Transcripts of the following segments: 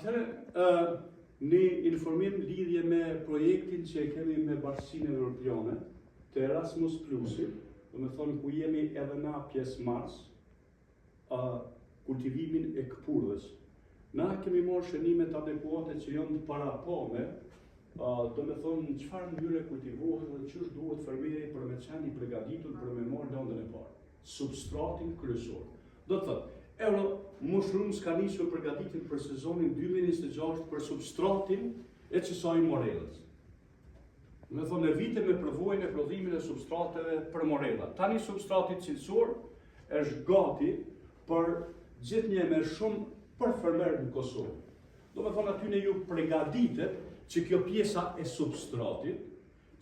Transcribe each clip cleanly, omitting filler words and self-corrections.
Atëherë, një informim lidhje me projektin që kemi me Bashkinë Evropiane të Erasmus Plusit, do me thonë ku jemi edhe na pjesëmarrës, kultivimin e këpurdhës. Na kemi marrë shënimet adekuate që janë të parapame, do me thonë në çfarë mënyre kultivohet dhe ç'është duhet fermeri për me qenë i përgatitur për me marrë lëndën e parë, substratin kryesor. Do të thotë, Euro Mushrooms ka nisur përgatitjen për sezonin 2026 për substratin e qësaj morellës. Do me thonë, në vite me përvojën e prodhimin e substrateve për morella. Tani substrati cilësor është gati për gjithnjë me shumë për fermerët në Kosovë. Do me thonë, aty ne ju përgatitet që kjo pjesa e substratit,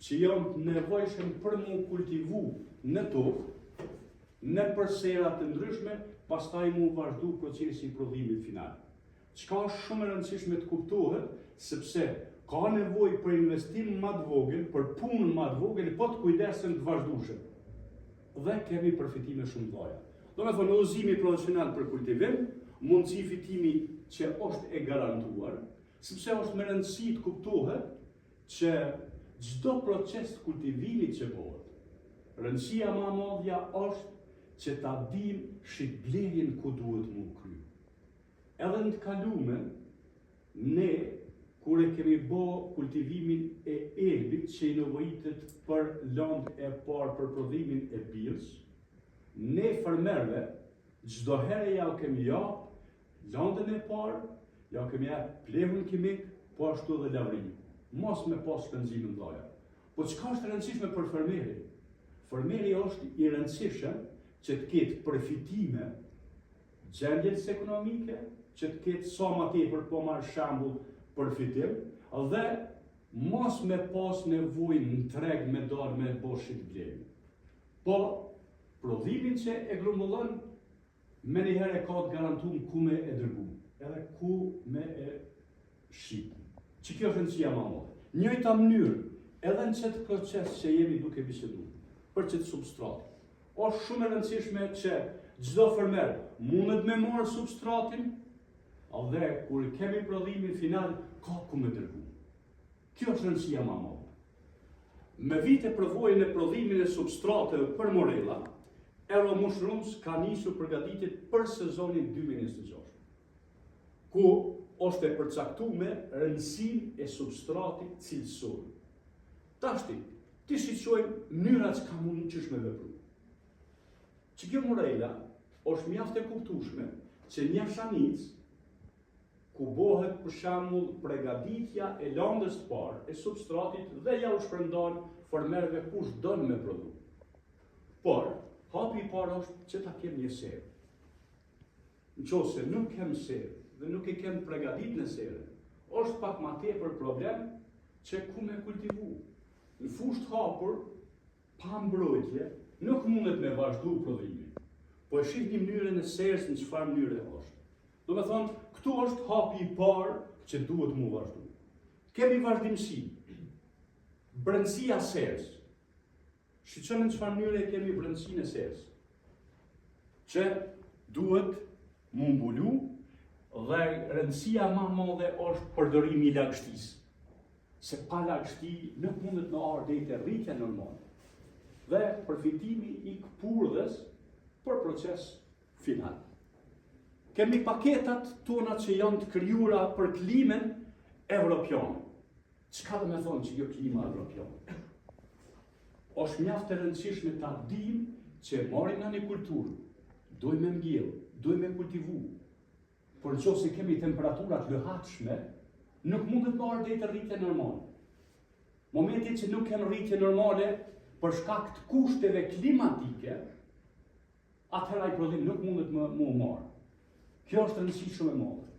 që janë nevojshëm për mu kultivu në tokë, në përserat të ndryshme, pastaj mu vazhdu procesi i prodhimit final. Çka është shumë e rëndësishme të kuptohet, sepse ka nevojë për investim më të vogël, për punë më të vogël, po të kujdesem të vazhdueshëm. Dhe kemi përfitime shumë të mëdha. Do me thonë, udhëzimi profesional për kultivim, mundësi fitimi që është e garantuar, sepse është me rëndësi të kuptohet që çdo proces të kultivimit që bëhet, rëndësia më e madhe është që ta dim shitblerjen ku duhet mu kry. Edhe në të kalumen, ne, kur e kemi bë kultivimin e elbit që i nevojitet për lëndë e parë për prodhimin e birës, ne fermerëve, çdo herë ja kemi japë lëndën e parë, ja kemi japë plehun kimik, po ashtu dhe lavrin, mos me pas shpenzime të mëdha. Po çka është e rëndësishme për fermeri? Fermeri është i rëndësishëm që të ketë përfitime gjendjes ekonomike, që të ketë sa më tepër po marr shembull përfitim, dhe mos me pas nevojë në treg me dalë me boshit blerje. Po prodhimin që e grumbullon, me njëherë ka të garantuar ku me e dërgu, edhe ku me e shqip. Që kjo është rëndësia më e madhe. Njëjta mënyrë, edhe në çet proces që jemi duke biseduar, për çet substrat. Është shumë e rëndësishme që çdo fermer mundet me marrë substratin, dhe kur kemi prodhimin final, ka ku me dërgu. Kjo është rëndësia më e madhe. Me vite përvojën e prodhimin e substrateve për morella, Euro Mushrooms ka nisur përgatitjet për sezonin 2026, ku është e përcaktuar rëndësinë e substratit cilësor. Tashti, ti shiqojmë mënyrat që ka mundë qysh me vepru. Që kjo morella është mjaft e kuptueshme që një shanicë ku bëhet për shembull përgatitja e lëndës së parë e substratit dhe ja u shpërndan fermerëve kush don me prodhu. Por hapi i parë është që ta kem një serë. Nëse nuk kem serë dhe nuk e kem përgatit në serë, është pak ma tepër problem që ku me kultivu. Në fushë të hapur, pa mbrojtje, nuk mundet me vazhdu prodhimin. Po e shih një mënyrën e serës në çfarë mënyre është. Do me thonë, këtu është hapi i parë që duhet mu vazhdu. Kemi vazhdimsi, brendësia serës. Shiqoni në çfarë mënyre kemi brendësinë e serës. Që duhet mu mbulu dhe rëndësia më e madhe është përdorimi i lagështisë. Se pa lagështi nuk mundet me ardhur deri te rritja normale. Dhe përfitimi i këpurdhës për proces final. Kemi paketat tona që janë të krijuara për klimën evropiane. Çka do me thonë që kjo klima evropiane? Është mjaft e rëndësishme ta dim që marrim në një kulturë, dojmë me mbjell, dojmë me kultivu. Por nëse kemi temperatura të lehatshme, nuk mundet të marrë deri te rritja normale. Momenti që nuk kem rritje normale për shkak të kushteve klimatike, atëherë ai prodhim nuk mundet mu marrë. Kjo është rëndësi shumë e madhe.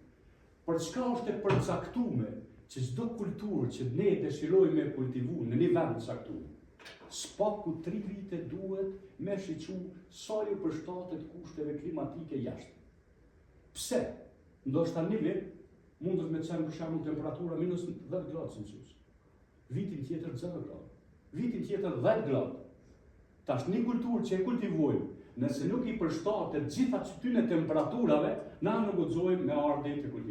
Për çka është e përcaktuar që çdo kulturë që ne dëshirojmë me kultivu në një vend të caktuar, spaku 3 vite duhet me shiqu sa ju përshtatet kushteve klimatike jashtë. Pse? Ndoshta një vit mundet me qenë për shembull temperatura minus 10 gradë Celsius. Vitin tjetër 0 gradë. Vitin tjetër 10 gradë. Tash një kulturë që e kultivojmë, nëse nuk i përshtatet gjitha këtyre temperaturave, na nuk guxojmë me ardhmë te kultivimi.